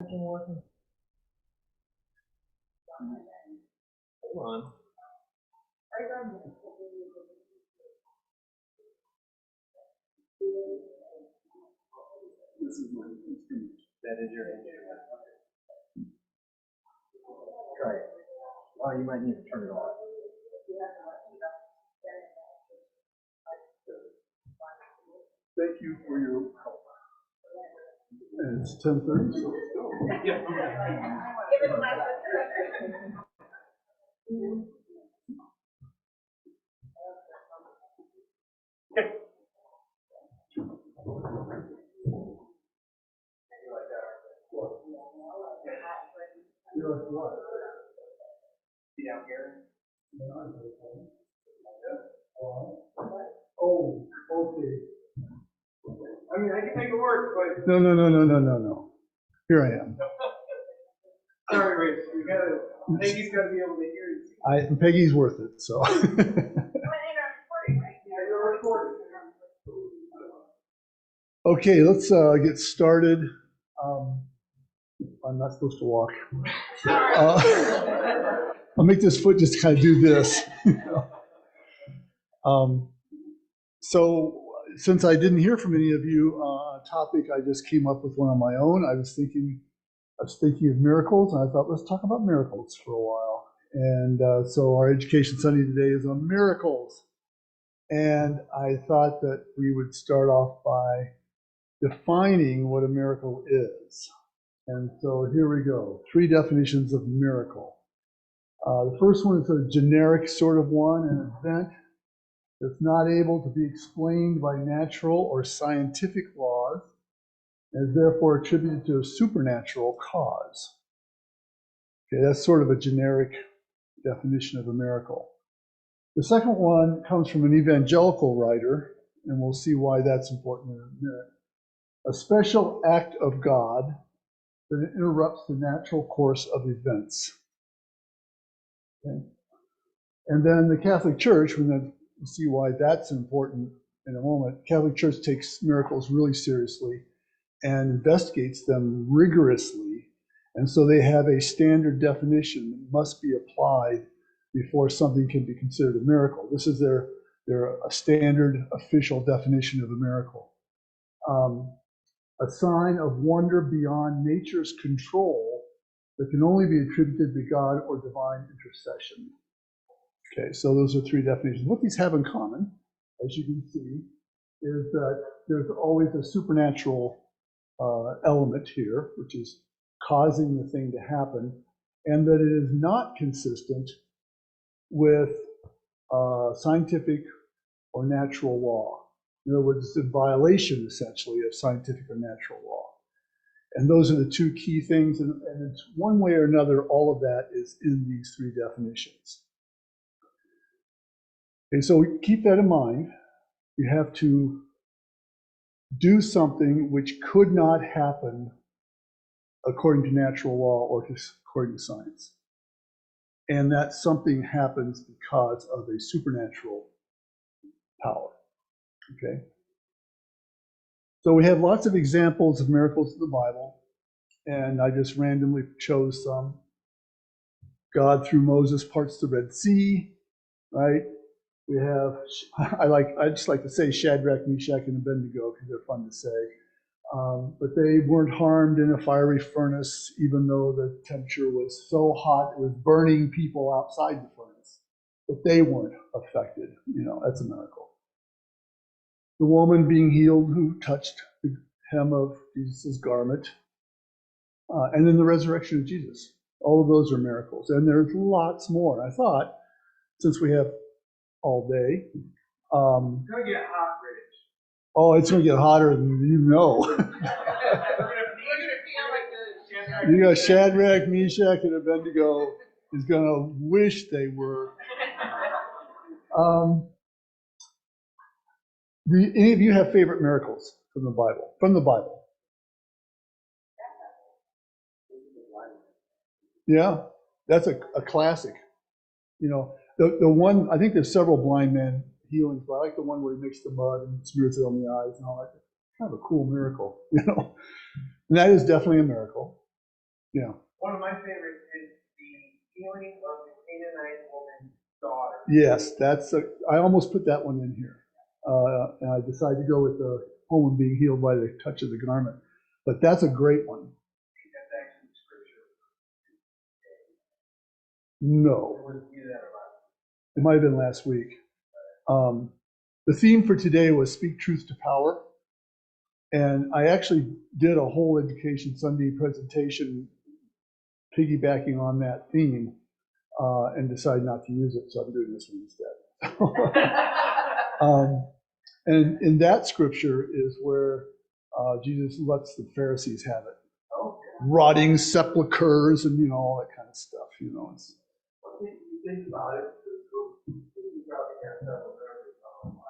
Hold on. This is my instrument. That is your instrument. Try it. Oh, you might need to turn it on. Thank you for your help. And it's 10:30, so let's go. You like what? See down here? Oh, okay. I mean, I can make it work, but. No. Here I am. Sorry, Rich. Peggy's gotta be able to hear you. Peggy's worth it, so. Yeah, you're recording. Okay, let's get started. I'm not supposed to walk. I'll make this foot just kind of do this. So since I didn't hear from any of you on a topic, I just came up with one on my own. I was thinking of miracles, and I thought, let's talk about miracles for a while. And so our Education Sunday today is on miracles. And I thought that we would start off by defining what a miracle is. And so here we go. 3 definitions of miracle. The first one is a generic sort of one, an event that's not able to be explained by natural or scientific laws, and is therefore attributed to a supernatural cause. Okay, that's sort of a generic definition of a miracle. The second one comes from an evangelical writer, and we'll see why that's important in a minute. A special act of God that interrupts the natural course of events. Okay. And then the Catholic Church, we'll see why that's important in a moment. Catholic Church takes miracles really seriously and investigates them rigorously. And so they have a standard definition that must be applied before something can be considered a miracle. This is their a standard official definition of a miracle. A sign of wonder beyond nature's control that can only be attributed to God or divine intercession. Okay, so those are 3 definitions. What these have in common, as you can see, is that there's always a supernatural element here, which is causing the thing to happen, and that it is not consistent with scientific or natural law. In other words, it's a violation, essentially, of scientific or natural law. And those are the 2 key things, and it's one way or another, all of that is in these 3 definitions. Okay, so keep that in mind. You have to do something which could not happen according to natural law or according to science. And that something happens because of a supernatural power. Okay? So we have lots of examples of miracles in the Bible, and I just randomly chose some. God through Moses parts the Red Sea, right? We have, I just like to say Shadrach, Meshach, and Abednego because they're fun to say. But they weren't harmed in a fiery furnace, even though the temperature was so hot it was burning people outside the furnace. But they weren't affected. That's a miracle. The woman being healed who touched the hem of Jesus' garment. And then the resurrection of Jesus. All of those are miracles. And there's lots more. I thought, since we have all day. It's gonna get hot, Rich. Oh, it's gonna get hotter than you know. You got Shadrach, Meshach, and Abednego is gonna wish they were. Do any of you have favorite miracles from the Bible? From the Bible? Yeah, that's a classic. The one, I think there's several blind men healings, but I like the one where he makes the mud and smears it on the eyes and all that. Kind of a cool miracle, And that is definitely a miracle. Yeah. One of my favorites is the healing of the Canaanite woman's daughter. Yes, I almost put that one in here. And I decided to go with the woman being healed by the touch of the garment. But that's a great one. I think that's actually scripture. No, It was either that or last. it might have been last week. The theme for today was Speak Truth to Power. And I actually did a whole Education Sunday presentation piggybacking on that theme and decided not to use it, so I'm doing this one instead. And in that scripture is where Jesus lets the Pharisees have it. Oh, yeah. Rotting sepulchers and, all that kind of stuff, It's, Well, if you think about it, you probably have several verses on the Bible.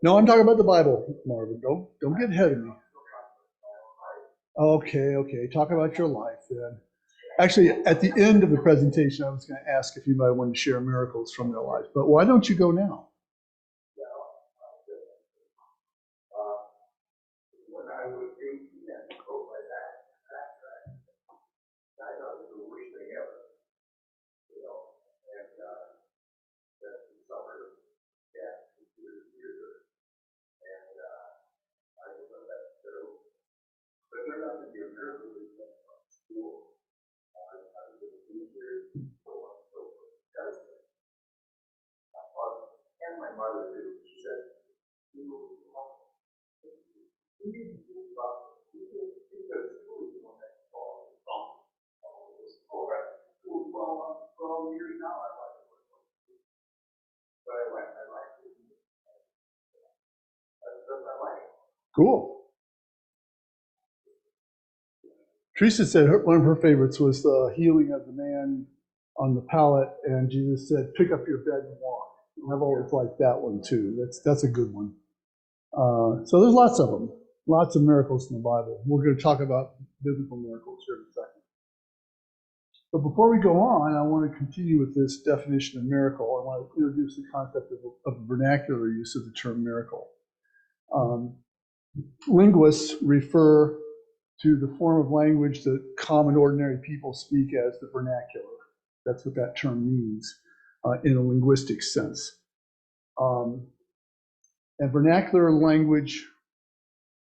No, I'm talking about the Bible, Marvin. Don't get ahead of me. Okay. Talk about your life then. Actually, at the end of the presentation, I was going to ask if you might want to share miracles from your life, but why don't you go now? When I was 18, I broke my back. I thought it was the worst thing ever. And the summer, yeah, it was weird. And I was on that fiddle. But it turned out to be a miracle in school. I was a teacher, so on and so forth. And my mother, too, she said, you know, we need to do about because school is going to fall. All right, school 12 years now, I like it. But I like it. That's I like it. Cool. Teresa said one of her favorites was the healing of the man on the pallet, and Jesus said, "Pick up your bed and walk." And I've always liked that one too. That's a good one. So there's lots of them, lots of miracles in the Bible. We're going to talk about biblical miracles here in a second. But before we go on, I want to continue with this definition of miracle. I want to introduce the concept of vernacular use of the term miracle. Linguists refer to the form of language that common ordinary people speak as the vernacular. That's what that term means in a linguistic sense. And vernacular language,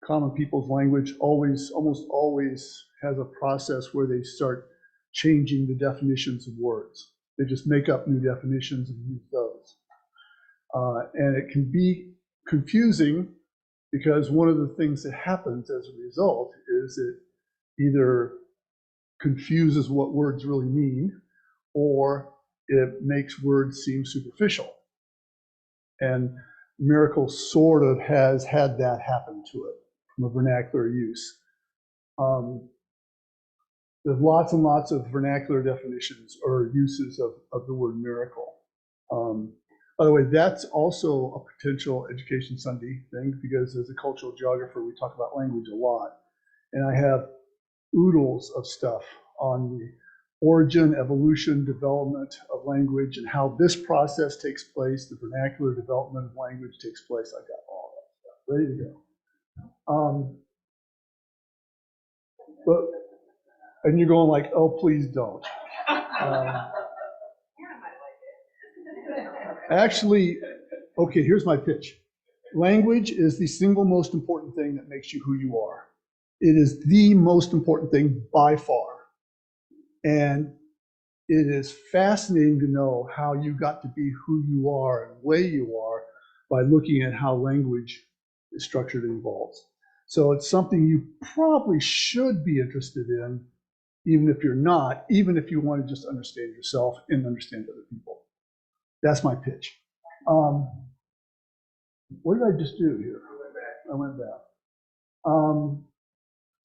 common people's language, almost always has a process where they start changing the definitions of words. They just make up new definitions and use those. And it can be confusing because one of the things that happens as a result is it either confuses what words really mean or it makes words seem superficial. And miracle sort of has had that happen to it from a vernacular use. There's lots and lots of vernacular definitions or uses of the word miracle. By the way, that's also a potential Education Sunday thing because as a cultural geographer, we talk about language a lot. And I have oodles of stuff on the origin, evolution, development of language and how this process takes place, the vernacular development of language takes place. I got all that stuff ready to go. And you're going like, oh, please don't. Actually, okay, here's my pitch. Language is the single most important thing that makes you who you are. It is the most important thing by far. And it is fascinating to know how you got to be who you are and the way you are by looking at how language is structured and evolves. So it's something you probably should be interested in, even if you're not, even if you want to just understand yourself and understand other people. That's my pitch. What did I just do here? I went back.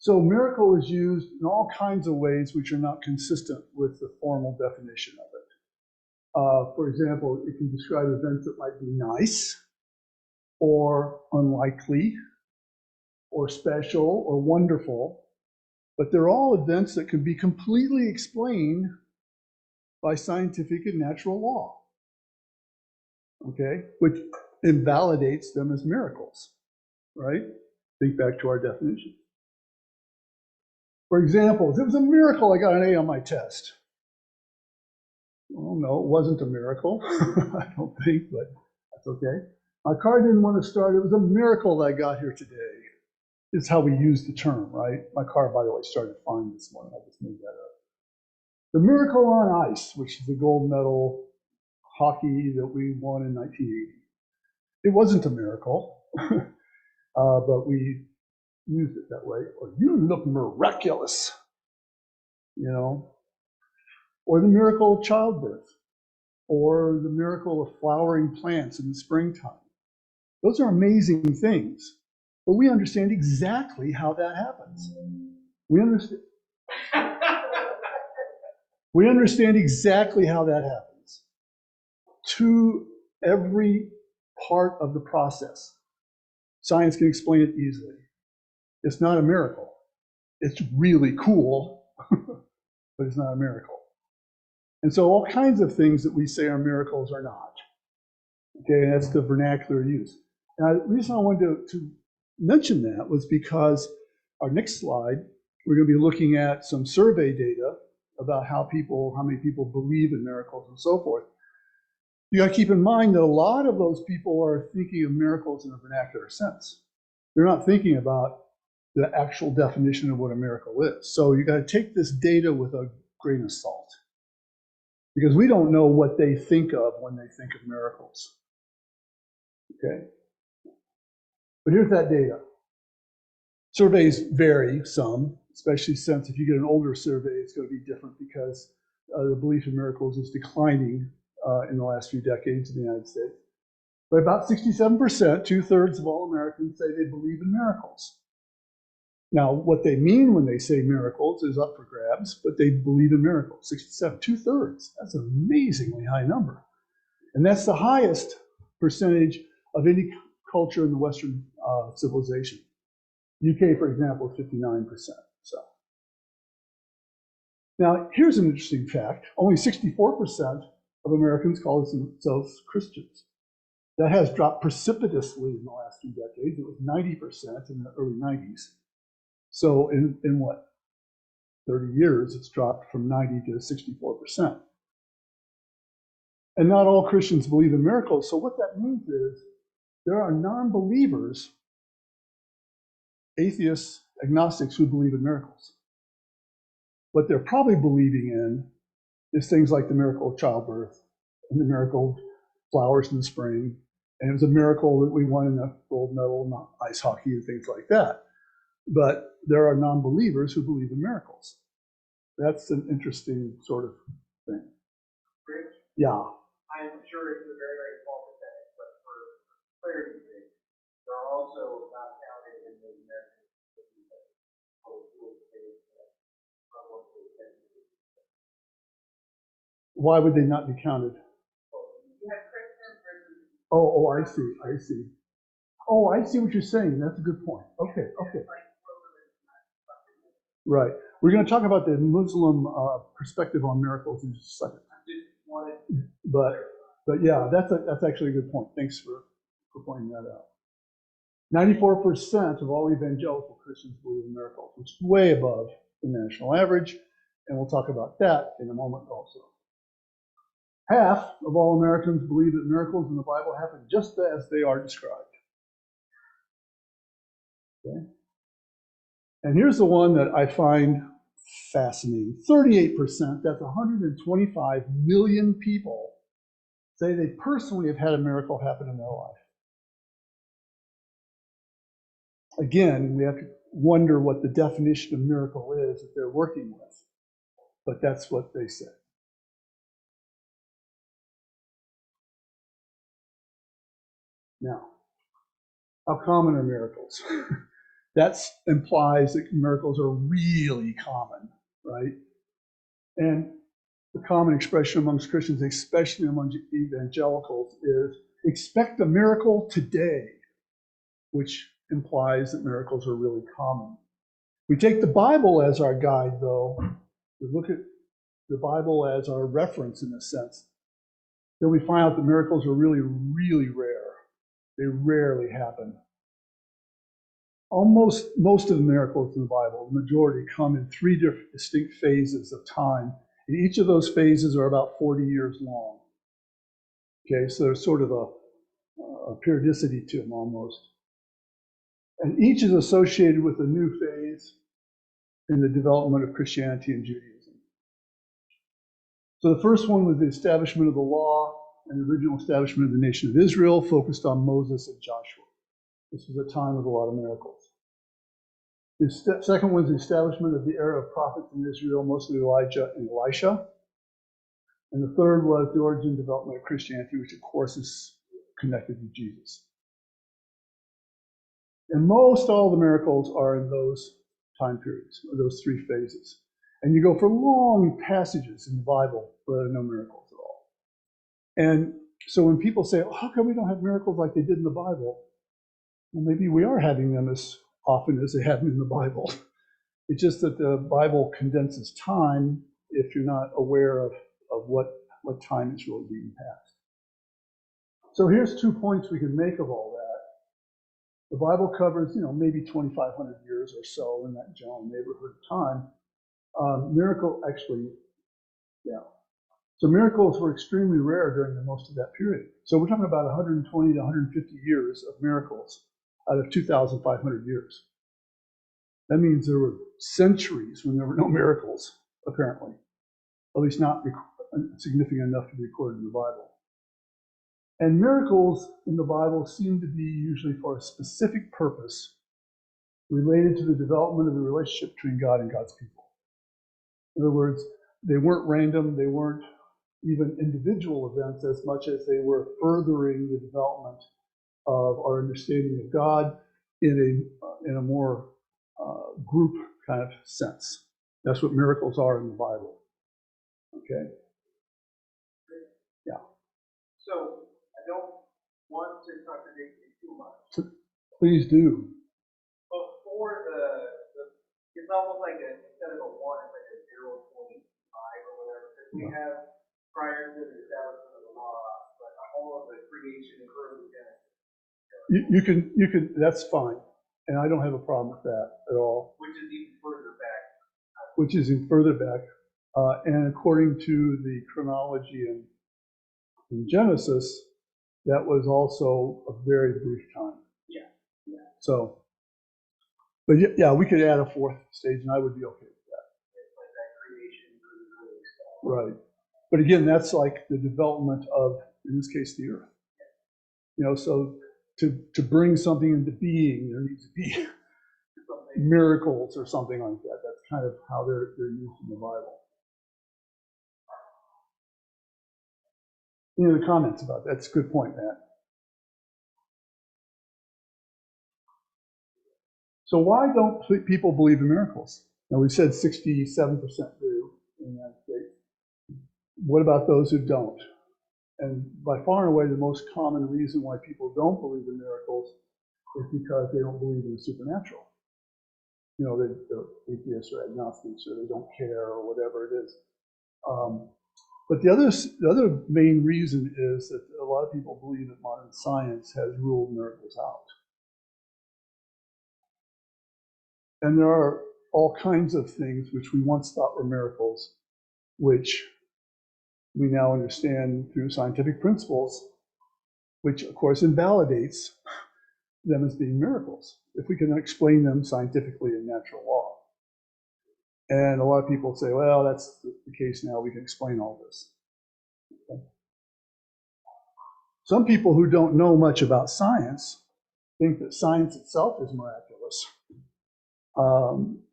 So miracle is used in all kinds of ways which are not consistent with the formal definition of it. For example, it can describe events that might be nice or unlikely or special or wonderful, but they're all events that can be completely explained by scientific and natural law, okay, which invalidates them as miracles, right? Think back to our definition. For example, it was a miracle I got an A on my test. Well, no, it wasn't a miracle, I don't think, but that's okay. My car didn't want to start. It was a miracle that I got here today. It's how we use the term, right? My car, by the way, started fine this morning. I just made that up. The Miracle on Ice, which is the gold medal hockey that we won in 1980. It wasn't a miracle, but we used it that way. Or you look miraculous, you know. Or the miracle of childbirth, or the miracle of flowering plants in the springtime. Those are amazing things, but we understand exactly how that happens. We understand exactly how that happens to every part of the process. Science can explain it easily. It's not a miracle. It's really cool, but it's not a miracle. And so all kinds of things that we say are miracles are not. Okay, and that's the vernacular use. And the reason I wanted to mention that was because our next slide, we're going to be looking at some survey data about how many people believe in miracles and so forth. You got to keep in mind that a lot of those people are thinking of miracles in a vernacular sense. They're not thinking about the actual definition of what a miracle is. So you got to take this data with a grain of salt, because we don't know what they think of when they think of miracles. Okay? But here's that data. Surveys vary some, especially since if you get an older survey, it's going to be different because the belief in miracles is declining in the last few decades in the United States. But about 67%, 2/3 of all Americans say they believe in miracles. Now, what they mean when they say miracles is up for grabs, but they believe in miracles. 67, 2/3. That's an amazingly high number. And that's the highest percentage of any culture in the Western civilization. UK, for example, is 59%. So now, here's an interesting fact. Only 64% of Americans call themselves Christians. That has dropped precipitously in the last few decades. It was 90% in the early 90s. So in what, 30 years, it's dropped from 90 to 64%. And not all Christians believe in miracles. So what that means is there are non-believers, atheists, agnostics who believe in miracles. What they're probably believing in is things like the miracle of childbirth and the miracle of flowers in the spring. And it was a miracle that we won in the gold medal in ice hockey and things like that. But there are non-believers who believe in miracles. That's an interesting sort of thing. Rich, Yeah. I'm sure it's a very, very small percentage, but for clarity's sake, there are also not counted in the American Why would they not be counted? Oh, I see. Oh, I see what you're saying. That's a good point. Okay. Right. We're going to talk about the Muslim perspective on miracles in just a second. But yeah, that's actually a good point. Thanks for pointing that out. 94% of all evangelical Christians believe in miracles, which is way above the national average, and we'll talk about that in a moment also. Half of all Americans believe that miracles in the Bible happen just as they are described. Okay? And here's the one that I find fascinating. 38%, that's 125 million people, say they personally have had a miracle happen in their life. Again, we have to wonder what the definition of miracle is that they're working with. But that's what they say. Now, how common are miracles? That implies that miracles are really common, right? And the common expression amongst Christians, especially among evangelicals, is expect a miracle today, which implies that miracles are really common. We take the Bible as our guide, though. We look at the Bible as our reference in a sense. Then we find out that miracles are really, really rare. They rarely happen. most of the miracles in the Bible, the majority, come in three different distinct phases of time. And each of those phases are about 40 years long. Okay, so there's sort of a periodicity to them almost. And each is associated with a new phase in the development of Christianity and Judaism. So the first one was the establishment of the law and the original establishment of the nation of Israel, focused on Moses and Joshua. This was a time of a lot of miracles. The second one was the establishment of the era of prophets in Israel, mostly Elijah and Elisha. And the third was the origin and development of Christianity, which of course is connected to Jesus. And most all the miracles are in those time periods, or those three phases. And you go for long passages in the Bible where there are no miracles at all. And so when people say, oh, how come we don't have miracles like they did in the Bible? Well, maybe we are having them as often as they have in the Bible. It's just that the Bible condenses time if you're not aware of what time is really being passed. So here's 2 points we can make of all that. The Bible covers, maybe 2,500 years or so in that general neighborhood of time. So miracles were extremely rare during most of that period. So we're talking about 120 to 150 years of miracles out of 2,500 years. That means there were centuries when there were no miracles, apparently. At least not significant enough to be recorded in the Bible. And miracles in the Bible seem to be usually for a specific purpose related to the development of the relationship between God and God's people. In other words, they weren't random, they weren't even individual events as much as they were furthering the development of our understanding of God in a more group kind of sense. That's what miracles are in the Bible. Okay? Yeah. So I don't want to contradict you too much. Please do. Before it's almost like instead of a 1, it's like a 0.5 or whatever. Because we have prior to the establishment of the law, but all of the creation and early Genesis. You can. That's fine, and I don't have a problem with that at all. Which is even further back. Which is even further back, and according to the chronology in Genesis, that was also a very brief time. Yeah. So, but yeah, we could add a fourth stage, and I would be okay with that. It's like that creation early stuff. Right. But again, that's like the development of, in this case, the earth. So to bring something into being, there needs to be miracles or something like that. That's kind of how they're used in the Bible. Any other comments about that? That's a good point, Matt. So why don't people believe in miracles? Now, we said 67% do in the United States. What about those who don't? And by far and away, the most common reason why people don't believe in miracles is because they don't believe in the supernatural. They're atheists or agnostics, or they don't care, or whatever it is. But the other main reason is that a lot of people believe that modern science has ruled miracles out. And there are all kinds of things which we once thought were miracles, which we now understand through scientific principles, which of course invalidates them as being miracles, if we can explain them scientifically in natural law. And a lot of people say, well, that's the case now, we can explain all this. Okay. Some people who don't know much about science think that science itself is miraculous.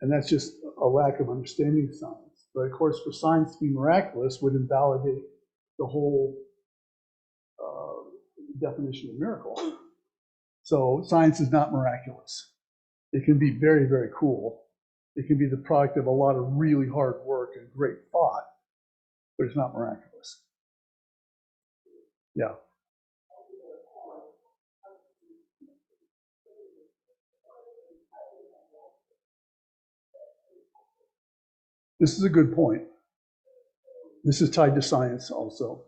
And that's just a lack of understanding of science. But of course, for science to be miraculous would invalidate the whole definition of miracle. So science is not miraculous. It can be very, very cool. It can be the product of a lot of really hard work and great thought, but it's not miraculous. Yeah. This is a good point. This is tied to science also.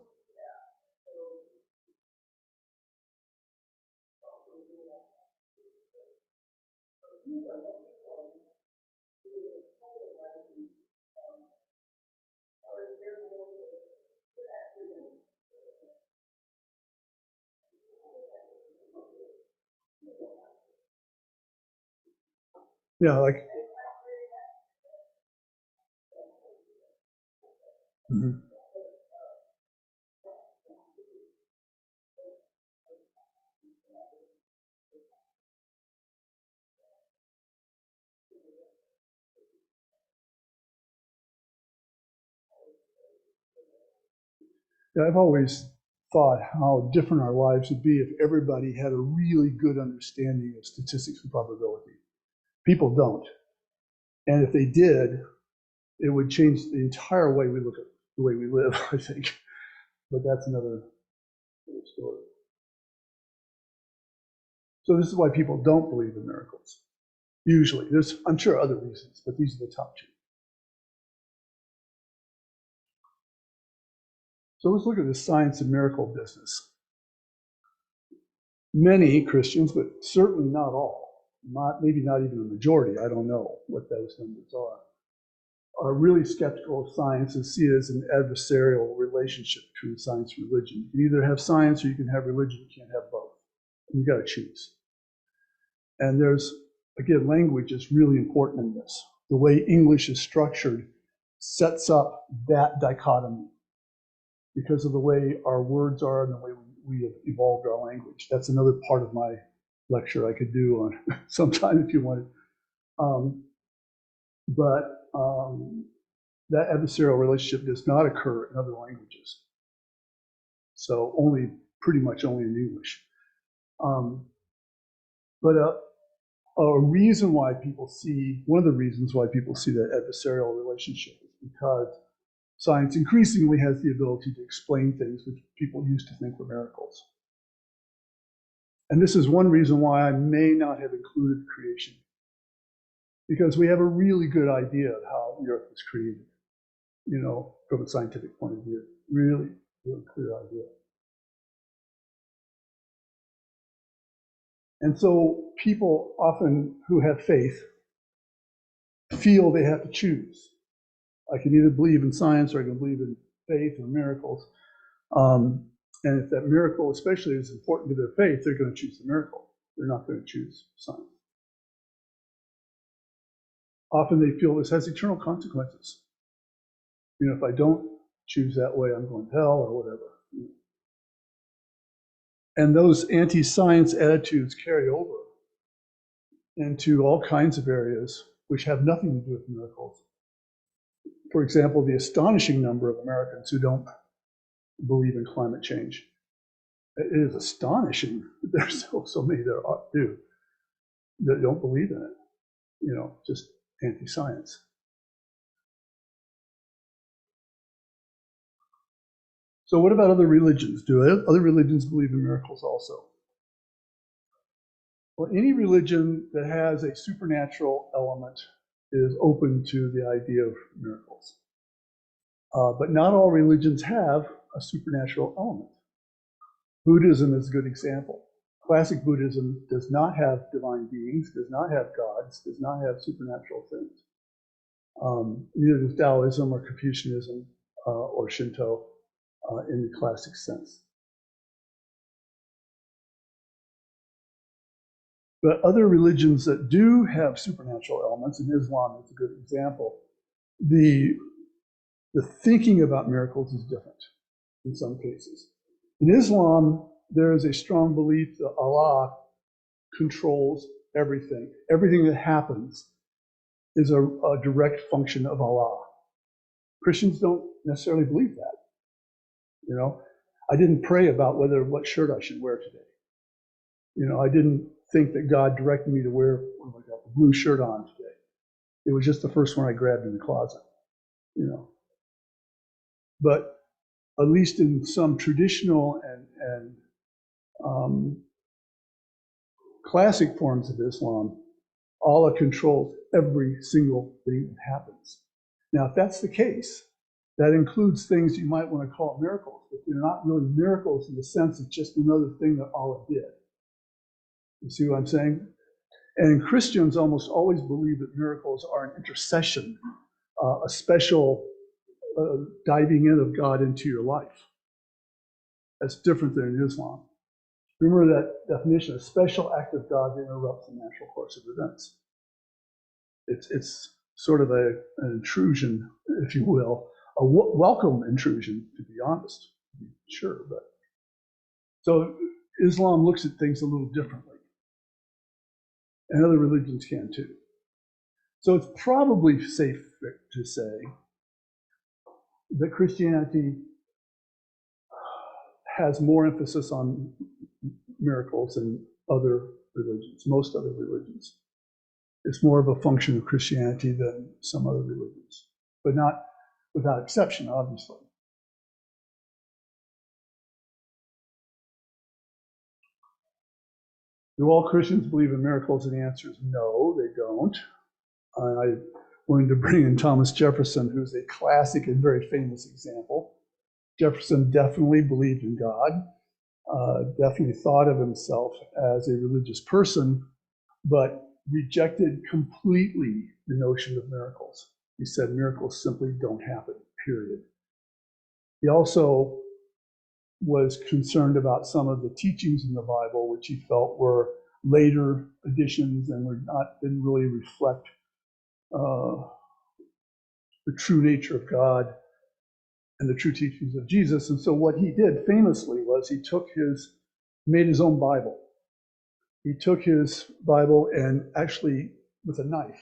Yeah, like. Mhm. Yeah, I've always thought how different our lives would be if everybody had a really good understanding of statistics and probability. People don't. And if they did, it would change the entire way we look at the way we live, I think. But that's another story. So this is why people don't believe in miracles. Usually. There's, I'm sure, other reasons, but these are the top two. So let's look at the science and miracle business. Many Christians, but certainly not all, maybe not even a majority, I don't know what those numbers are really skeptical of science and see it as an adversarial relationship between science and religion. You can either have science or you can have religion. You can't have both. You got to choose. And there's, again, language is really important in this. The way English is structured sets up that dichotomy because of the way our words are and the way we have evolved our language. That's another part of my lecture I could do on sometime if you wanted. That adversarial relationship does not occur in other languages. So pretty much only in English. But a reason why people see, one of the reasons why people see that adversarial relationship is because science increasingly has the ability to explain things which people used to think were miracles. And this is one reason why I may not have included creation. Because we have a really good idea of how the earth was created, from a scientific point of view. Really, really clear idea. And so people often who have faith feel they have to choose. I can either believe in science or I can believe in faith or miracles. And if that miracle especially is important to their faith, they're going to choose the miracle. They're not going to choose science. Often they feel this has eternal consequences. If I don't choose that way, I'm going to hell or whatever. And those anti-science attitudes carry over into all kinds of areas which have nothing to do with miracles. For example, the astonishing number of Americans who don't believe in climate change. It is astonishing that there's so many that do that don't believe in it. Just anti-science. So what about other religions? Do other religions believe in miracles also? Well, any religion that has a supernatural element is open to the idea of miracles. But not all religions have a supernatural element. Buddhism is a good example. Classic Buddhism does not have divine beings, does not have gods, does not have supernatural things. Neither does Taoism or Confucianism or Shinto in the classic sense. But other religions that do have supernatural elements, and Islam is a good example, the thinking about miracles is different in some cases. In Islam, there is a strong belief that Allah controls everything. Everything that happens is a direct function of Allah. Christians don't necessarily believe that. I didn't pray about what shirt I should wear today. I didn't think that God directed me to wear a blue shirt on today. It was just the first one I grabbed in the closet. But at least in some traditional and classic forms of Islam, Allah controls every single thing that happens. Now, if that's the case, that includes things you might want to call miracles, but they're not really miracles in the sense it's just another thing that Allah did. You see what I'm saying? And Christians almost always believe that miracles are an intercession, a special diving in of God into your life. That's different than in Islam. Remember that definition, a special act of God that interrupts the natural course of events. It's sort of an intrusion, if you will, a welcome intrusion, to be honest. Sure, but so Islam looks at things a little differently, and other religions can too. So it's probably safe to say that Christianity has more emphasis on miracles than other religions, most other religions. It's more of a function of Christianity than some other religions, but not without exception, obviously. Do all Christians believe in miracles? And the answer is no, they don't. I wanted to bring in Thomas Jefferson, who's a classic and very famous example. Jefferson definitely believed in God, definitely thought of himself as a religious person, but rejected completely the notion of miracles. He said miracles simply don't happen, period. He also was concerned about some of the teachings in the Bible, which he felt were later additions and didn't really reflect the true nature of God and the true teachings of Jesus. And so what he did famously was he made his own Bible. He took his Bible and actually, with a knife,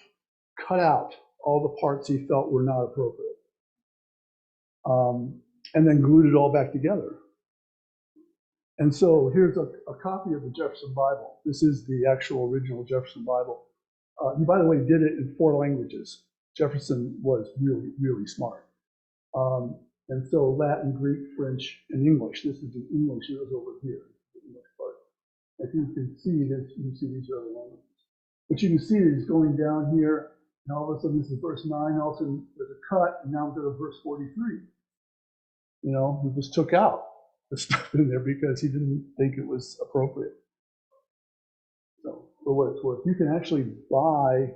cut out all the parts he felt were not appropriate, and then glued it all back together. And so here's a copy of the Jefferson Bible. This is the actual original Jefferson Bible. He, by the way, did it in 4 languages. Jefferson was really, really smart. And so Latin, Greek, French, and English. This is the English that was over here, the English part. If you can see this, you can see these are the languages. But you can see that he's going down here, and all of a sudden this is verse 9, all of a sudden there's a cut, and now we're to verse 43. You know, he just took out the stuff in there because he didn't think it was appropriate. So, for what it's worth, you can actually buy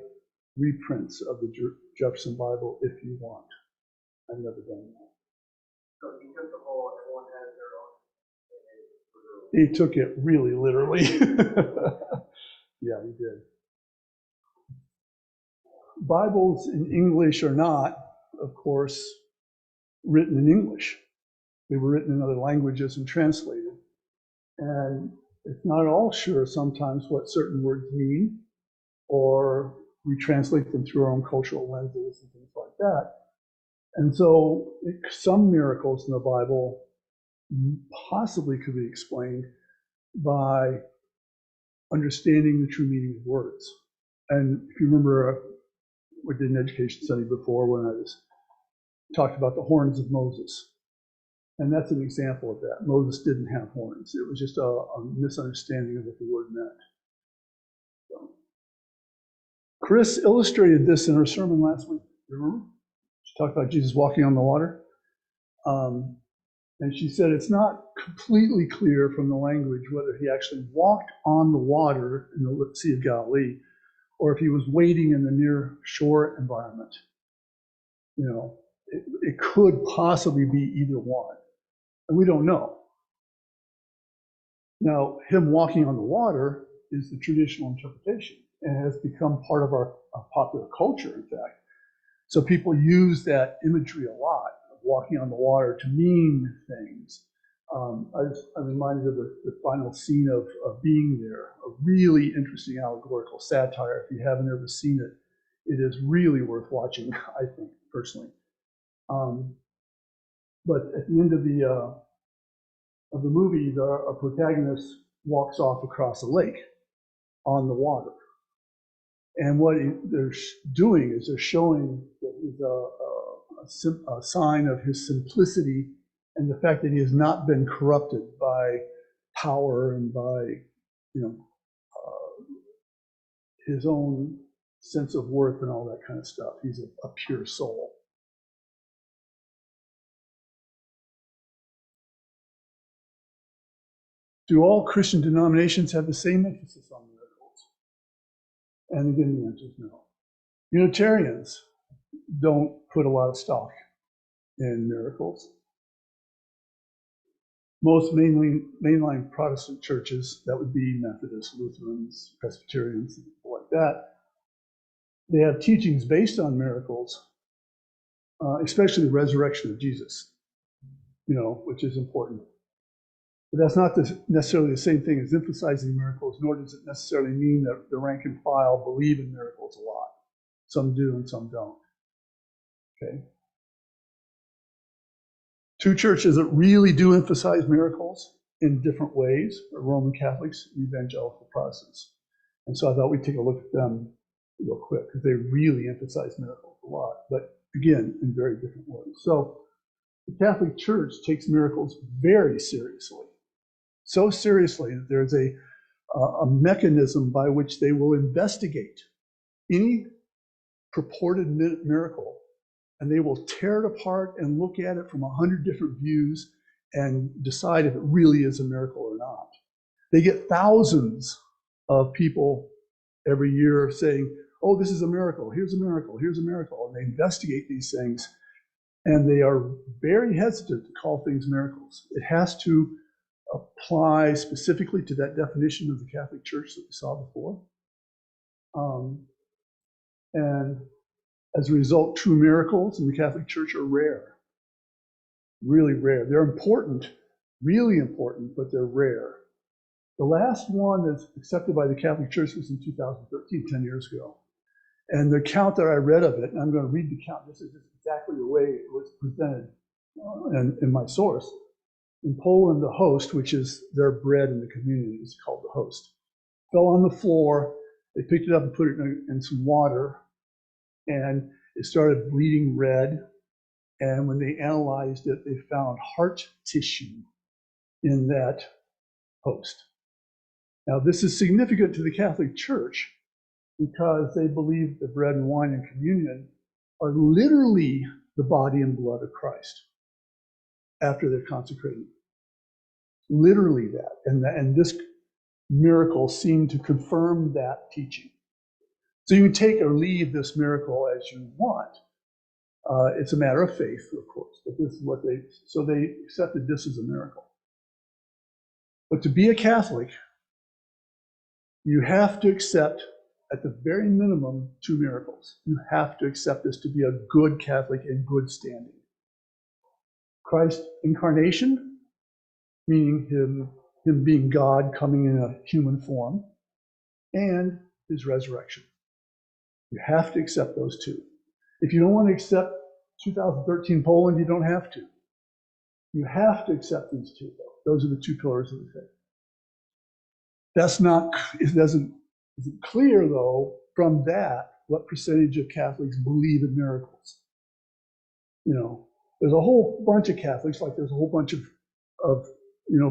reprints of the Jefferson Bible if you want. I've never done that. So he took the whole, everyone has their own. He took it really literally. Yeah, he did. Bibles in English are not, of course, written in English. They were written in other languages and translated. And it's not at all sure sometimes what certain words mean, or we translate them through our own cultural lenses and things like that. And so some miracles in the Bible possibly could be explained by understanding the true meaning of words. And if you remember, we did an education study before when I talked about the horns of Moses. And that's an example of that. Moses didn't have horns. It was just a misunderstanding of what the word meant. So, Chris illustrated this in her sermon last week. Remember? She talked about Jesus walking on the water. And she said it's not completely clear from the language whether he actually walked on the water in the Sea of Galilee or if he was wading in the near shore environment. You know, it could possibly be either one. And we don't know. Now, him walking on the water is the traditional interpretation and has become part of our popular culture, in fact. So people use that imagery a lot, of walking on the water, to mean things. I'm reminded of the final scene of Being There, a really interesting allegorical satire. If you haven't ever seen it, it is really worth watching, I think, personally. But at the end of the movie, our protagonist walks off across a lake on the water. And what they're doing is they're showing that he's a sign of his simplicity and the fact that he has not been corrupted by power and by, his own sense of worth and all that kind of stuff. He's a pure soul. Do all Christian denominations have the same emphasis on miracles? And again, the answer is no. Unitarians don't put a lot of stock in miracles. Most mainline Protestant churches, that would be Methodists, Lutherans, Presbyterians, and people like that, They have teachings based on miracles, especially the resurrection of Jesus, which is important. But that's not necessarily the same thing as emphasizing miracles, nor does it necessarily mean that the rank and file believe in miracles a lot. Some do and some don't. Okay. Two churches that really do emphasize miracles in different ways are Roman Catholics and Evangelical Protestants. And so I thought we'd take a look at them real quick, because they really emphasize miracles a lot, but again, in very different ways. So the Catholic Church takes miracles very seriously. So seriously that there's a mechanism by which they will investigate any purported miracle, and they will tear it apart and look at it from 100 different views and decide if it really is a miracle or not. They get thousands of people every year saying, oh, this is a miracle, here's a miracle, here's a miracle. And they investigate these things, and they are very hesitant to call things miracles. It has to apply specifically to that definition of the Catholic Church that we saw before. And as a result, true miracles in the Catholic Church are rare, really rare. They're important, really important, but they're rare. The last one that's accepted by the Catholic Church was in 2013, 10 years ago. And the account that I read of it, and I'm going to read the account, this is exactly the way it was presented in my source. In Poland, the host, which is their bread in the community, is called the host, fell on the floor. They picked it up and put it in some water, and it started bleeding red. And when they analyzed it, they found heart tissue in that host. Now, this is significant to the Catholic Church because they believe the bread and wine in communion are literally the body and blood of Christ after they're consecrated. Literally that. And this miracle seemed to confirm that teaching. So you can take or leave this miracle as you want. It's a matter of faith, of course, but this is what so they accepted this as a miracle. But to be a Catholic, you have to accept, at the very minimum, two miracles. You have to accept this to be a good Catholic in good standing. Christ's incarnation, meaning him being God coming in a human form, and his resurrection. You have to accept those two. If you don't want to accept 2013 Poland, you don't have to. You have to accept these two, though. Those are the two pillars of the faith. Isn't clear, though, from that, what percentage of Catholics believe in miracles. There's a whole bunch of Catholics, like there's a whole bunch of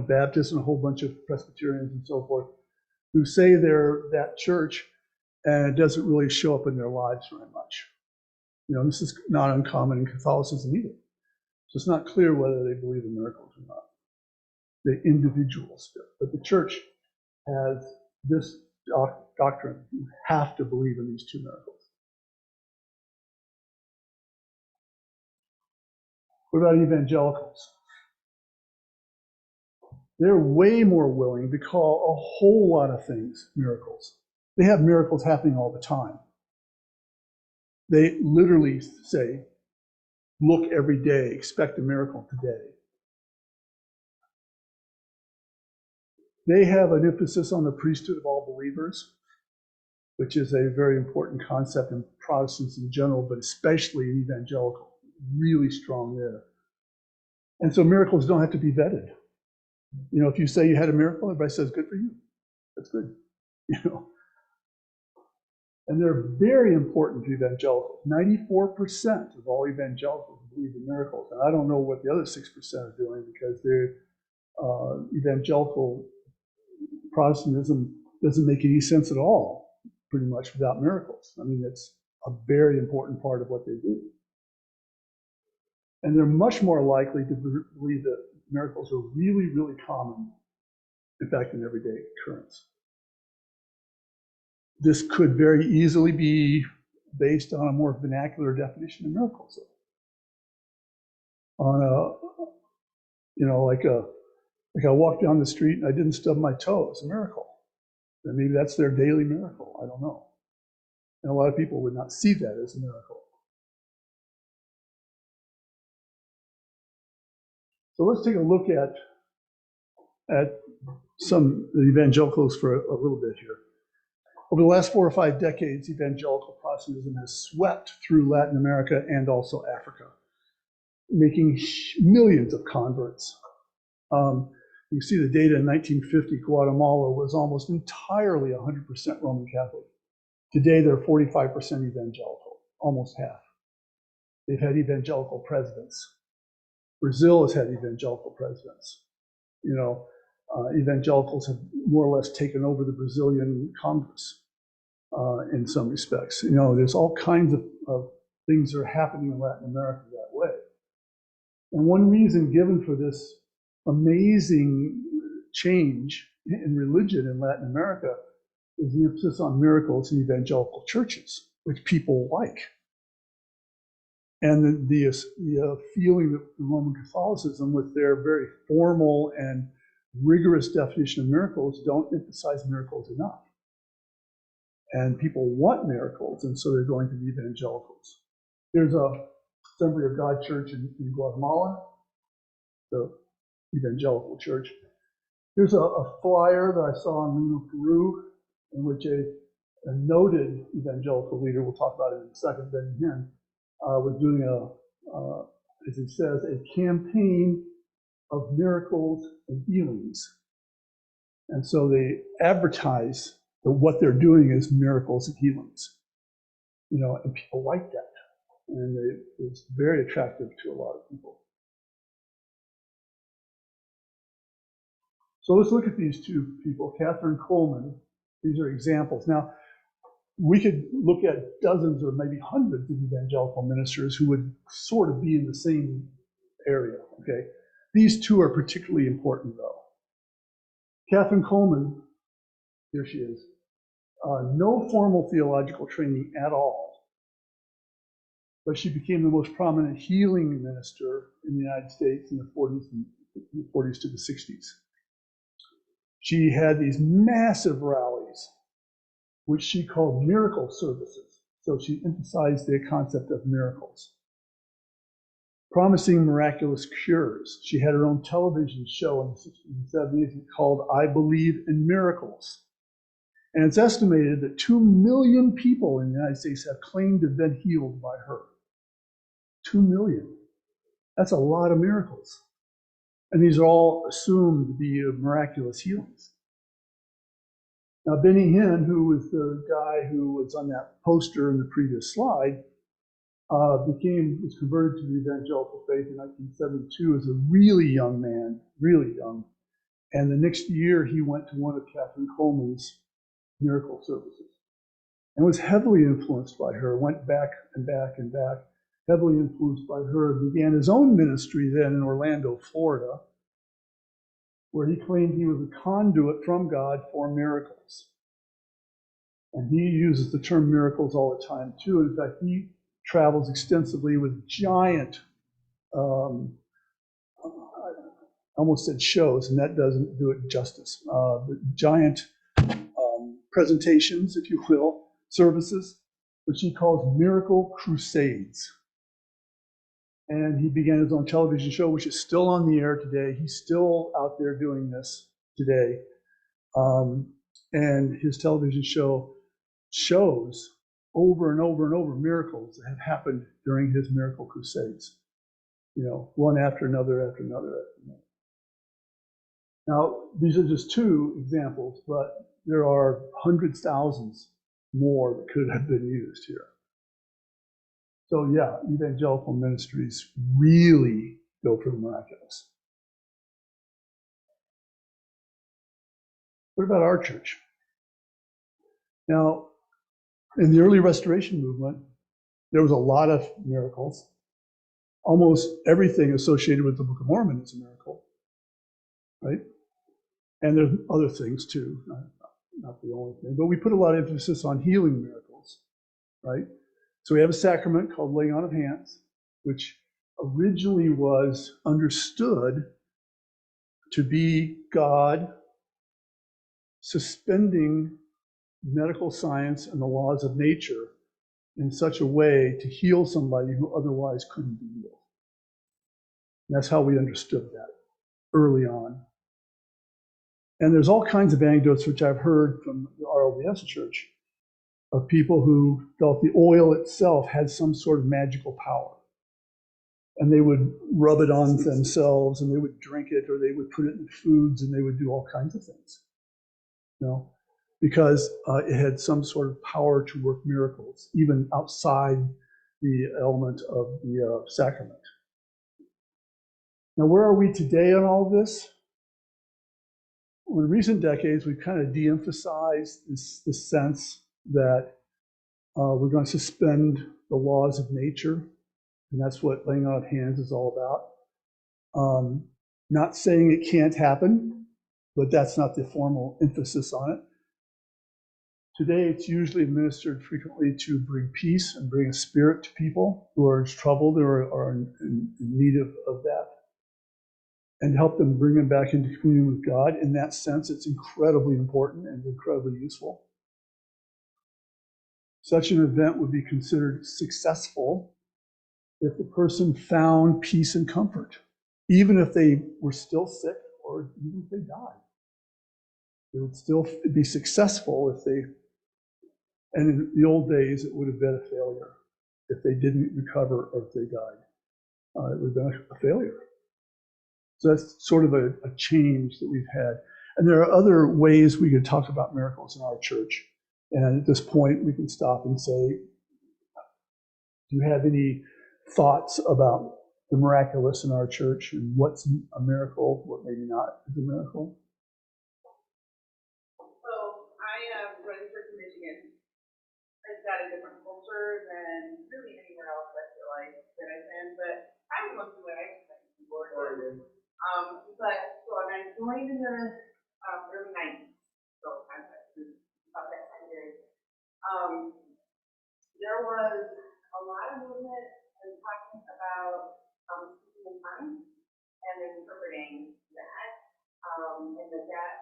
Baptists and a whole bunch of Presbyterians and so forth, who say they're that church, and it doesn't really show up in their lives very much. This is not uncommon in Catholicism either. So it's not clear whether they believe in miracles or not. The individuals do. But the church has this doctrine. You have to believe in these two miracles. What about evangelicals? They're way more willing to call a whole lot of things miracles. They have miracles happening all the time. They literally say, look every day, expect a miracle today. They have an emphasis on the priesthood of all believers, which is a very important concept in Protestants in general, but especially in evangelical. Really strong there. And so miracles don't have to be vetted. If you say you had a miracle, everybody says, good for you. That's good. And they're very important to evangelicals. 94% of all evangelicals believe in miracles. And I don't know what the other 6% are doing, because their evangelical Protestantism doesn't make any sense at all, pretty much, without miracles. I mean, it's a very important part of what they do. And they're much more likely to believe that miracles are really, really common, in fact, an everyday occurrence. This could very easily be based on a more vernacular definition of miracles. Like I walked down the street and I didn't stub my toe. It's a miracle. And maybe that's their daily miracle. I don't know. And a lot of people would not see that as a miracle. So let's take a look at some evangelicals for a little bit here. Over the last 4 or 5 decades, evangelical Protestantism has swept through Latin America and also Africa, making millions of converts. You see the data in 1950, Guatemala was almost entirely 100% Roman Catholic. Today, they're 45% evangelical, almost half. They've had evangelical presidents. Brazil has had evangelical presidents. Evangelicals have more or less taken over the Brazilian Congress in some respects. There's all kinds of things that are happening in Latin America that way. And one reason given for this amazing change in religion in Latin America is the emphasis on miracles in evangelical churches, which people like. And the feeling that Roman Catholicism, with their very formal and rigorous definition of miracles, don't emphasize miracles enough. And people want miracles, and so they're going to the evangelicals. There's a Assembly of God church in Guatemala, the evangelical church. There's a flyer that I saw in Lima, Peru, in which a noted evangelical leader, we'll talk about it in a second, Benny Hinn, was doing as he says, a campaign of miracles and healings. And so they advertise that what they're doing is miracles and healings. And people like that. And it's very attractive to a lot of people. So let's look at these two people, Kathryn Kuhlman. These are examples. Now, we could look at dozens or maybe hundreds of evangelical ministers who would sort of be in the same area, okay? These two are particularly important, though. Kathryn Kuhlman, here she is, no formal theological training at all, but she became the most prominent healing minister in the United States in the 40s to the 60s. She had these massive rallies, which she called miracle services. So she emphasized the concept of miracles. Promising miraculous cures. She had her own television show in the 60s and 70s called I Believe in Miracles. And it's estimated that 2 million people in the United States have claimed to have been healed by her. 2 million. That's a lot of miracles. And these are all assumed to be miraculous healings. Now, Benny Hinn, who was the guy who was on that poster in the previous slide, was converted to the evangelical faith in 1972 as a really young man, really young. And the next year, he went to one of Kathryn Kuhlman's miracle services and was heavily influenced by her, went back and back and back, heavily influenced by her, began his own ministry then in Orlando, Florida, where he claimed he was a conduit from God for miracles. And he uses the term miracles all the time, too. In fact, he travels extensively with giant, I almost said shows, and that doesn't do it justice, but giant presentations, if you will, services, which he calls miracle crusades. And he began his own television show, which is still on the air today. He's still out there doing this today. And his television show shows over and over and over miracles that have happened during his miracle crusades. One after another, after another, after another. Now, these are just two examples, but there are hundreds, thousands more that could have been used here. So yeah, evangelical ministries really go for the miraculous. What about our church? Now, in the early Restoration movement, there was a lot of miracles. Almost everything associated with the Book of Mormon is a miracle, right? And there's other things too, not the only thing. But we put a lot of emphasis on healing miracles, right? So we have a sacrament called laying on of hands, which originally was understood to be God suspending medical science and the laws of nature in such a way to heal somebody who otherwise couldn't be healed. And that's how we understood that early on. And there's all kinds of anecdotes which I've heard from the RLDS Church of people who felt the oil itself had some sort of magical power. And they would rub it on themselves, and they would drink it, or they would put it in foods, and they would do all kinds of things. You know, because it had some sort of power to work miracles, even outside the element of the sacrament. Now, where are we today on all this? Well, in recent decades, we've kind of de-emphasized this sense that we're going to suspend the laws of nature, and that's what laying on of hands is all about. Not saying it can't happen, but that's not the formal emphasis on it. Today, it's usually administered frequently to bring peace and bring a spirit to people who are troubled or are in need of that, and help them bring them back into communion with God. In that sense, it's incredibly important and incredibly useful. Such an event would be considered successful if the person found peace and comfort, even if they were still sick or even if they died. It would still be successful if they, and in the old days, it would have been a failure if they didn't recover or if they died. It would have been a failure. So that's sort of a change that we've had. And there are other ways we could talk about miracles in our church. And at this point, we can stop and say, do you have any thoughts about the miraculous in our church and what's a miracle, what maybe not is a miracle? So I am running for Michigan. It's got a different culture than really anywhere else I feel like that I've been, but I'm mostly what I expect to be Oregon. But so I joined in the early 90s, so I'm about that time period. There was a lot of movement and talking about speaking in tongues and interpreting that, and that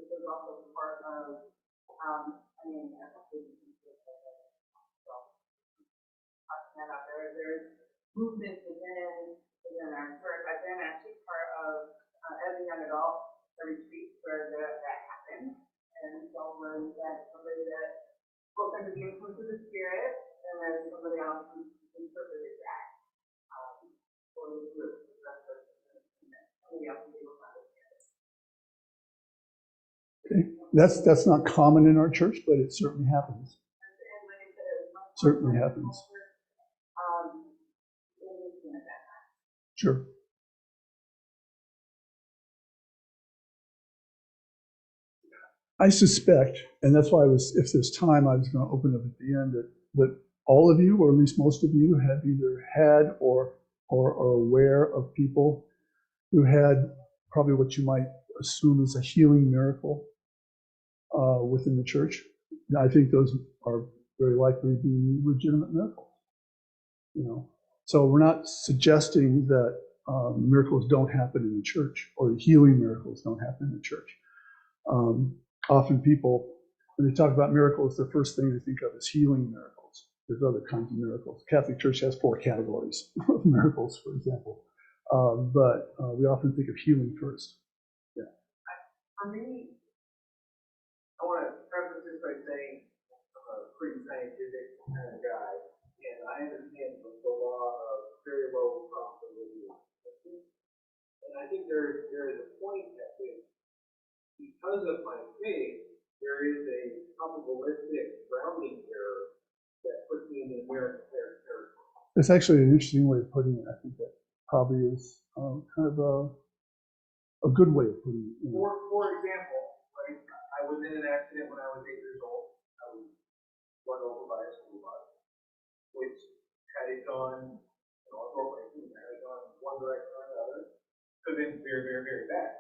was also part of, I mean, I don't think so talking that out there. There's movements within our church. I've been actually part of as a young adult a retreat where that happened, and so was that somebody that spoke under the influence of the Spirit, and then somebody else who interpreted that for the group. Somebody else was able to understand it. Okay. That's not common in our church, but it certainly happens. And like I said, it certainly happens. Sure. I suspect, and that's why if there's time, I was going to open up at the end, that all of you, or at least most of you, have either had or are aware of people who had probably what you might assume is a healing miracle within the church. And I think those are very likely to be legitimate miracles. You know, so we're not suggesting that miracles don't happen in the church, or the healing miracles don't happen in the church. Often people, when they talk about miracles, the first thing they think of is healing miracles. There's other kinds of miracles. The Catholic Church has 4 categories of miracles, for example. But we often think of healing first. Yeah. For me, I want to preface this by saying I'm a pretty scientific kind of guy, and I understand the law of very low probability. And I think there is a point at which, because of my faith, there is a probabilistic rounding error that puts me in the miracle territory. That's actually an interesting way of putting it. I think that probably is kind of a good way of putting it. You know. For example, right, I was in an accident when I was 8 years old. I was run over by a school bus, which had it gone, had it gone one direction or another, could have been very, very, very bad.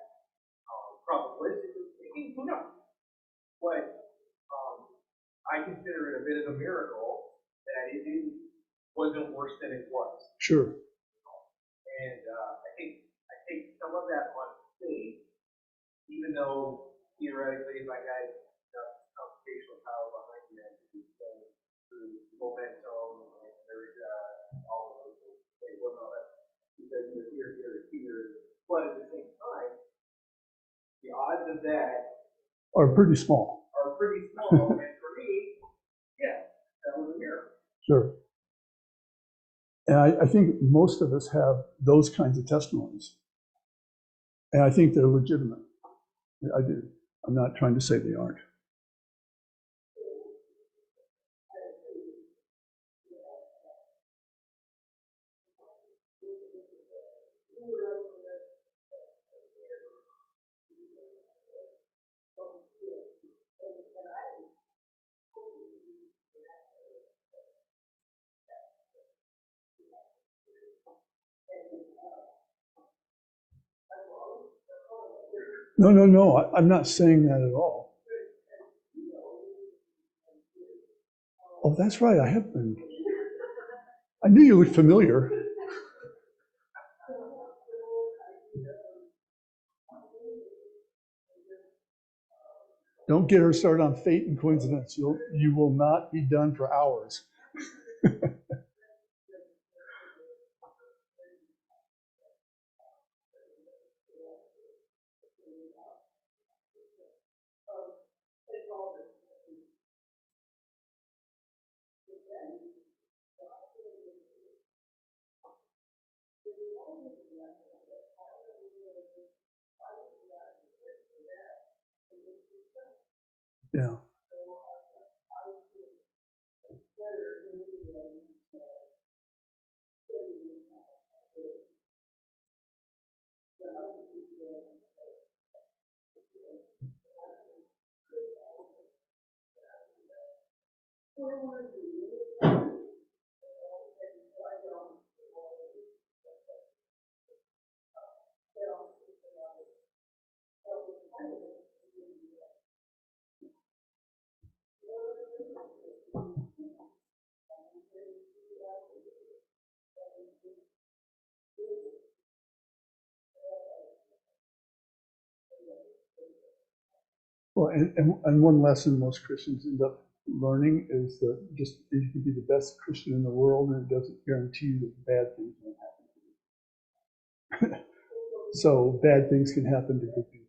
Probabilistically speaking, who knows? But I consider it a bit of a miracle that it wasn't worse than it was. Sure. And I take some of that on faith, even though theoretically, if I had some momentum, and there's, all of those, they will know that, because you're here, but at the same time, the odds of that Are pretty small. are pretty small, and for me, yeah, that was a miracle. Sure. And I think most of us have those kinds of testimonies. And I think they're legitimate. I do. I'm not trying to say they aren't. No. I'm not saying that at all. Oh, that's right. I have been. I knew you looked familiar. Don't get her started on fate and coincidence. You will not be done for hours. Yeah. Well, and one lesson most Christians end up learning is that just you can be the best Christian in the world, and it doesn't guarantee you that bad things won't happen to you. So bad things can happen to good people.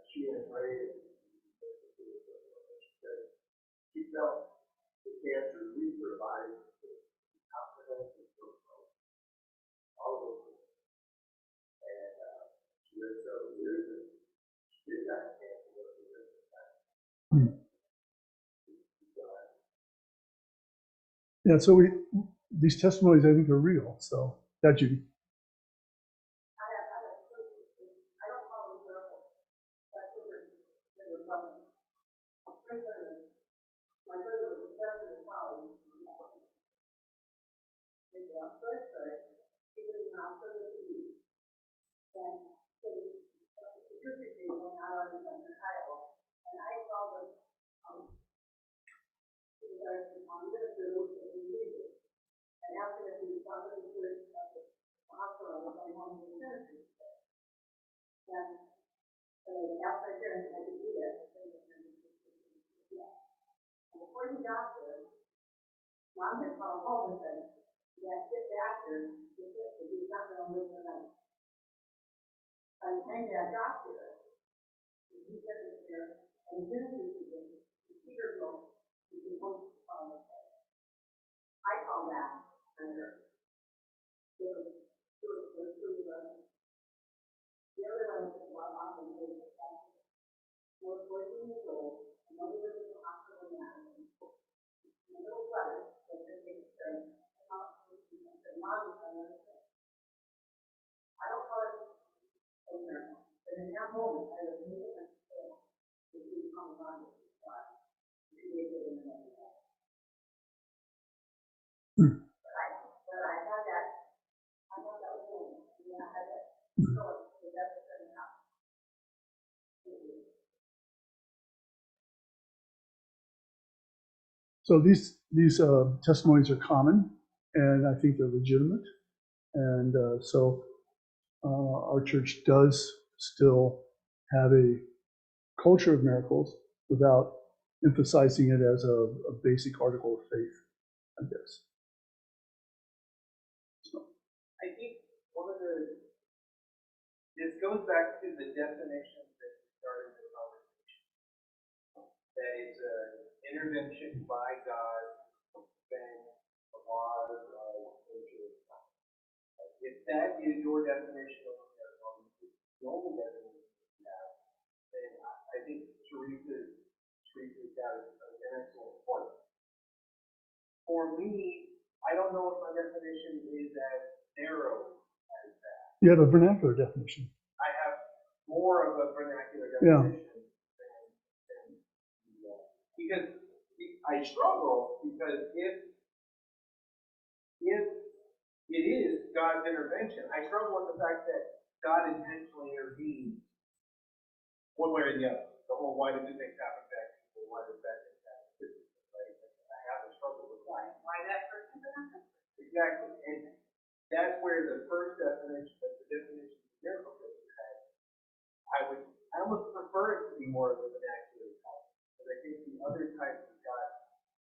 She and Ray, she felt the cancer re-revived confidence and all of those things. And she lived several years and she did that cancer with the years of time. Yeah, so these testimonies I think are real. So that Judy. Before he got there, Mom had called home and said, "Yeah, get back there, he's not going to live the night." By the time Dad got there, he said it there, and his Peter broke, he was going to call. I called back, and the other one was about off and was 14 years old, and nobody was in the hospital now. in that moment, I was moving and still, if you come on with God, you created in the moment. But I had that feeling, yeah, I had that feeling, so that's what I'm not. So these testimonies are common, and I think they're legitimate. And so our church does still have a culture of miracles without emphasizing it as a basic article of faith, I guess. So. I think this goes back to the definition that we started the conversation. That it's an intervention by God within the laws of nature. If that is your definition of miracle, the only definition you have, then I think Teresa's got an excellent point. For me, I don't know if my definition is as narrow as that. You have a vernacular definition. I have more of a vernacular definition than because I struggle because if it is God's intervention, I struggle with the fact that God intentionally intervened one way or the other. The whole why did good things happen to bad people, why did bad things happen to good people, right? I have a struggle with that. Why that person did that? Exactly. And that's where the first definition, the definition of miracle that we had, I almost prefer it to be more of a vernacular type. Because I think the other types have got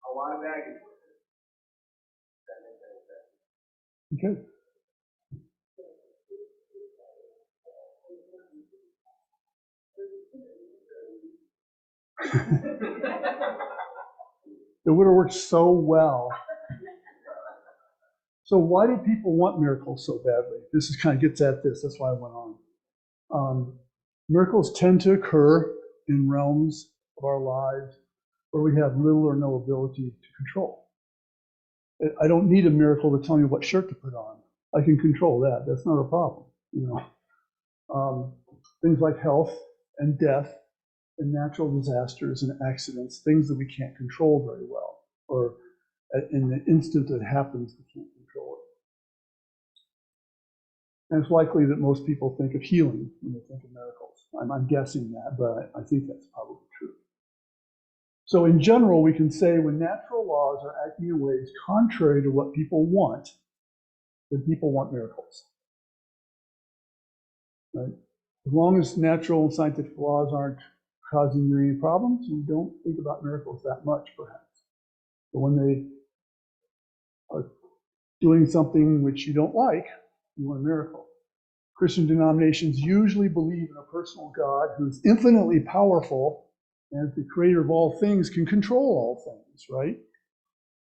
a lot of baggage with it. That makes any sense. Okay. It would have worked so well. So why do people want miracles so badly? This is kind of gets at this. That's why I went on. Miracles tend to occur in realms of our lives where we have little or no ability to control. I don't need a miracle to tell me what shirt to put on. I can control that. That's not a problem. You know, things like health and death and natural disasters and accidents, things that we can't control very well, or in the instant it happens, we can't control it. And it's likely that most people think of healing when they think of miracles. I'm guessing that, but I think that's probably true. So in general, we can say when natural laws are acting in ways contrary to what people want, then people want miracles. Right? As long as natural and scientific laws aren't causing you any problems, you don't think about miracles that much, perhaps. But when they are doing something which you don't like, you want a miracle. Christian denominations usually believe in a personal God who's infinitely powerful and the creator of all things can control all things, right?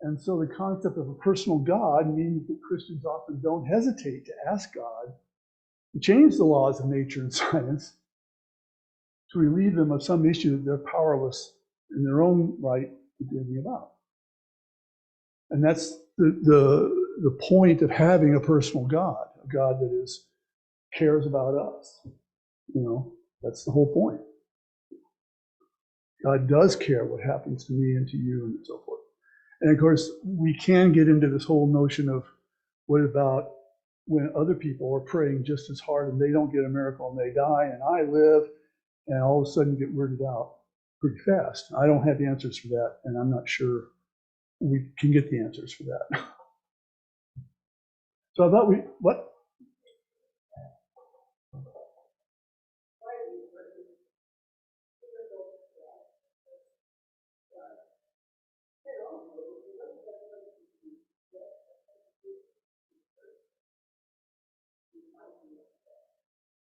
And so the concept of a personal God means that Christians often don't hesitate to ask God to change the laws of nature and science to relieve them of some issue that they're powerless in their own right to do anything about. And that's the point of having a personal God, a God that cares about us. You know, that's the whole point. God does care what happens to me and to you and so forth. And of course, we can get into this whole notion of what about when other people are praying just as hard and they don't get a miracle and they die and I live, and all of a sudden get weirded out pretty fast. I don't have the answers for that, and I'm not sure we can get the answers for that. So I thought what?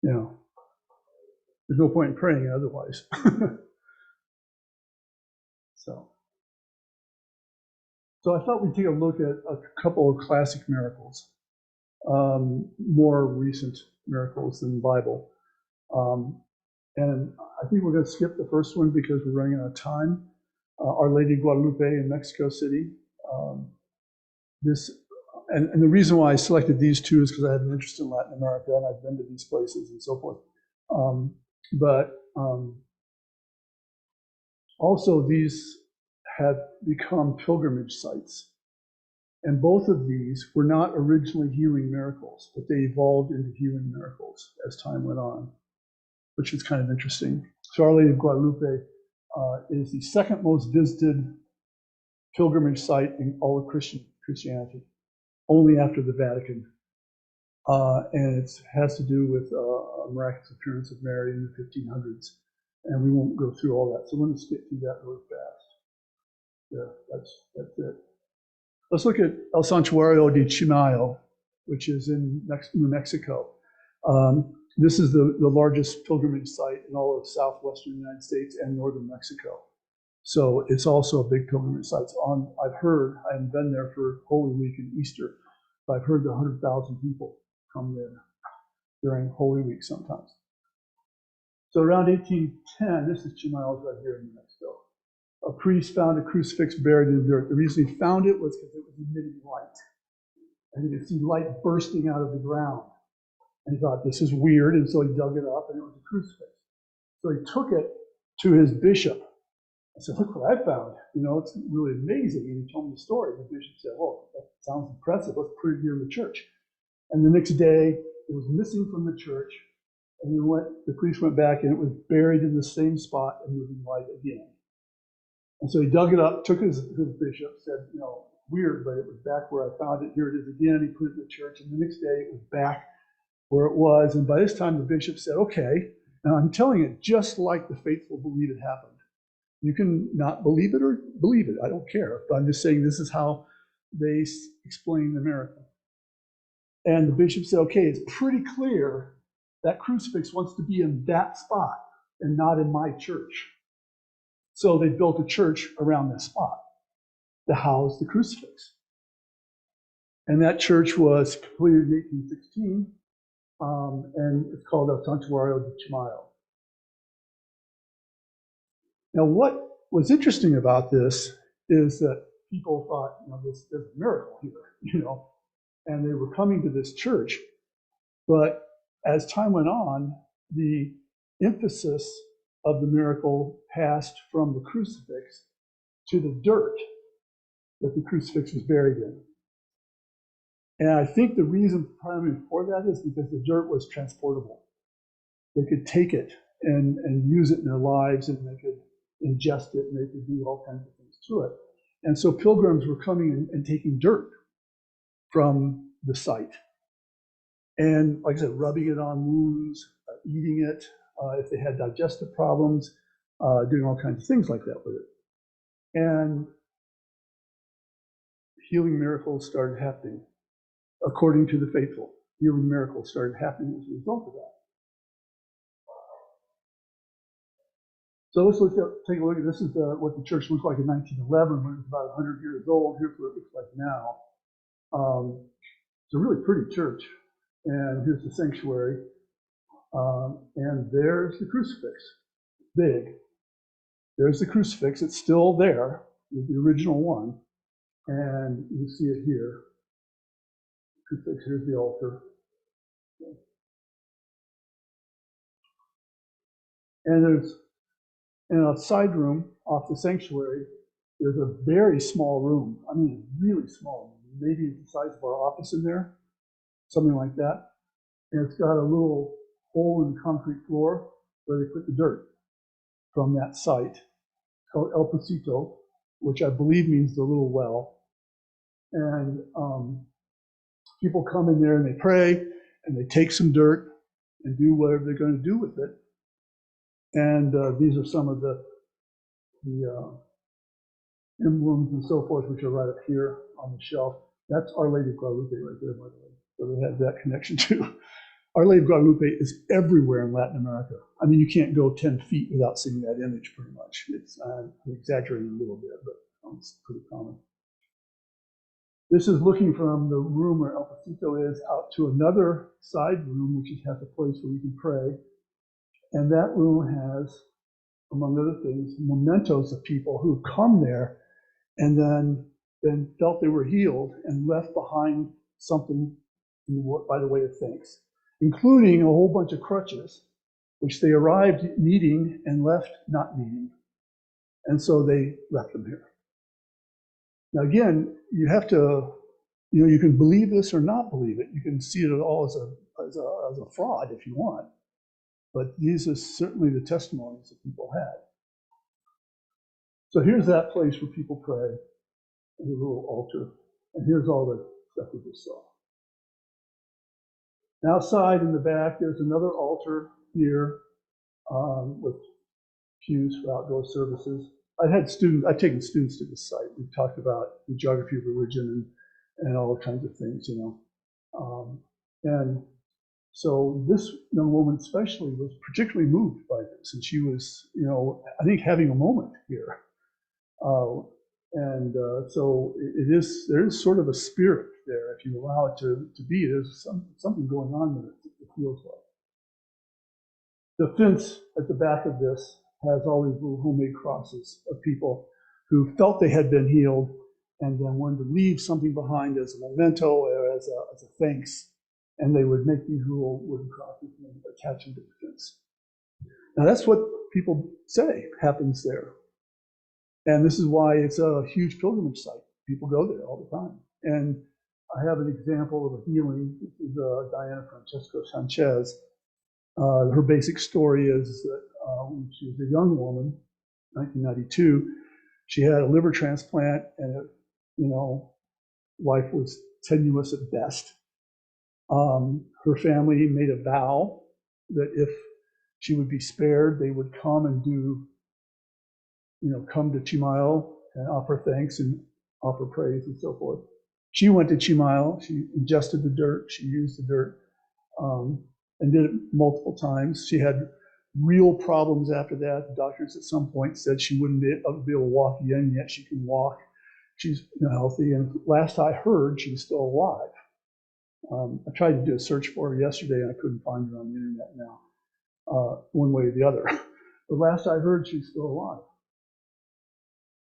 Yeah. There's no point in praying otherwise. So I thought we'd take a look at a couple of classic miracles, more recent miracles than the Bible. And I think we're going to skip the first one because we're running out of time. Our Lady of Guadalupe in Mexico City. And the reason why I selected these two is because I have an interest in Latin America and I've been to these places and so forth. But also these have become pilgrimage sites. And both of these were not originally healing miracles, but they evolved into healing miracles as time went on, which is kind of interesting. So Our Lady of Guadalupe is the second most visited pilgrimage site in all of Christianity, only after the Vatican. And it has to do with a miraculous appearance of Mary in the 1500s. And we won't go through all that. So let me skip through that really fast. Yeah, that's it. Let's look at El Santuario de Chimayo, which is in New Mexico. This is the largest pilgrimage site in all of southwestern United States and northern Mexico. So it's also a big pilgrimage site. I've heard, I haven't been there for Holy Week and Easter, but I've heard that 100,000 people come there during Holy Week sometimes. So around 1810, this is Chimayo right here in New Mexico. A priest found a crucifix buried in the dirt. The reason he found it was because it was emitting light. And he could see light bursting out of the ground. And he thought, this is weird, and so he dug it up, and it was a crucifix. So he took it to his bishop. I said, look what I found. You know, it's really amazing. And he told me the story. The bishop said, well, that sounds impressive. Let's put it here in the church. And the next day, it was missing from the church. And the priest went back, and it was buried in the same spot and moving light again. And so he dug it up, took his bishop, said, you know, weird, but it was back where I found it. Here it is again. He put it in the church. And the next day, it was back where it was. And by this time, the bishop said, okay, and I'm telling it just like the faithful believe it happened. You can not believe it or believe it. I don't care. But I'm just saying this is how they explain the miracle. And the bishop said, okay, it's pretty clear that crucifix wants to be in that spot and not in my church. So they built a church around that spot to house the crucifix. And that church was completed in 1816, and it's called El Santuario de Chimayo. Now, what was interesting about this is that people thought, you know, there's a miracle here, you know, and they were coming to this church. But as time went on, the emphasis of the miracle passed from the crucifix to the dirt that the crucifix was buried in. And I think the reason primarily for that is because the dirt was transportable. They could take it and use it in their lives, and they could ingest it, and they could do all kinds of things to it. And so pilgrims were coming and taking dirt from the site. And like I said, rubbing it on wounds, eating it, if they had digestive problems, doing all kinds of things like that with it. And healing miracles started happening, according to the faithful. Healing miracles started happening as a result of that. So let's take a look at this. Is what the church looked like in 1911 when it was about 100 years old. Here's what it looks like now. It's a really pretty church. And here's the sanctuary. And there's the crucifix. Big. There's the crucifix. It's still there, the original one. And you see it here. Crucifix, here's the altar. And there's, in a side room off the sanctuary, there's a very small room. I mean, really small. Maybe the size of our office in there, something like that. And it's got a little hole in the concrete floor where they put the dirt from that site. It's called El Pocito, which I believe means the little well. And people come in there and they pray and they take some dirt and do whatever they're going to do with it. And these are some of the emblems and so forth, which are right up here on the shelf. That's Our Lady of Guadalupe right there, by the way. So they have that connection too. Our Lady of Guadalupe is everywhere in Latin America. I mean, you can't go 10 feet without seeing that image pretty much. It's I'm exaggerating a little bit, but it's pretty common. This is looking from the room where El Pocito is out to another side room, which has a place where you can pray. And that room has, among other things, mementos of people who come there and then felt they were healed and left behind something by the way of thanks, including a whole bunch of crutches which they arrived needing and left not needing. And so they left them here. Now, again, you have to, you can believe this or not believe it. You can see it all as a fraud if you want. But these are certainly the testimonies that people had. So here's that place where people pray, and a little altar. And here's all the stuff we just saw. And outside in the back, there's another altar here with pews for outdoor services. I've taken students to this site. We've talked about the geography of religion and all kinds of things, and so this young woman especially was particularly moved by this, and she was, I think having a moment here. So there is sort of a spirit there if you allow it to be. There's something going on there, it feels like. The fence at the back of this has all these little homemade crosses of people who felt they had been healed and then wanted to leave something behind as a memento or as a thanks. And they would make these little wooden crosses and attach them to the fence. Now that's what people say happens there. And this is why it's a huge pilgrimage site. People go there all the time. And I have an example of a healing. This is Diana Francesco Sanchez. Her basic story is that when she was a young woman, 1992, she had a liver transplant, and life was tenuous at best. Her family made a vow that if she would be spared, they would come and come to Chimayo and offer thanks and offer praise and so forth. She went to Chimayo. She ingested the dirt. She used the dirt. And did it multiple times. She had real problems after that. The doctors at some point said she wouldn't be able to walk again, yet she can walk. She's healthy, and last I heard, she's still alive. I tried to do a search for her yesterday, and I couldn't find her on the internet now, one way or the other. But last I heard, she's still alive.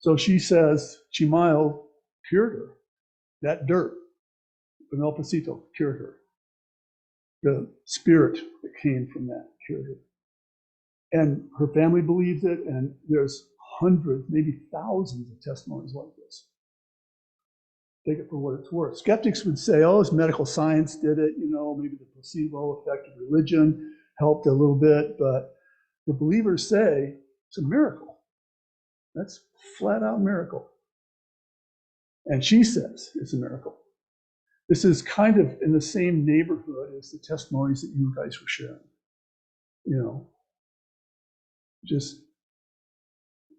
So she says Chimayo cured her. That dirt, from El Pasito, cured her. The spirit that came from that cured her. And her family believes it, and there's hundreds, maybe thousands of testimonies like this. Take it for what it's worth. Skeptics would say, oh, it's medical science did it, maybe the placebo effect of religion helped a little bit, but the believers say it's a miracle. That's flat out miracle. And she says it's a miracle. This is kind of in the same neighborhood as the testimonies that you guys were sharing. Just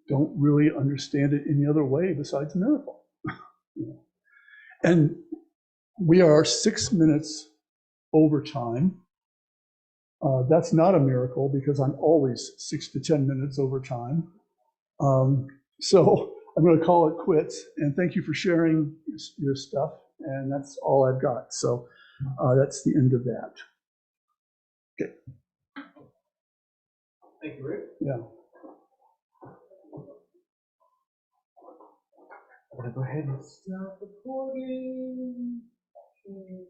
don't really understand it any other way besides a miracle. And we are 6 minutes over time. That's not a miracle because I'm always 6 to 10 minutes over time. So I'm going to call it quits. And thank you for sharing your stuff. And that's all I've got. So that's the end of that. Okay. Thank you, Rick. Yeah. I'm going to go ahead and stop recording. Okay.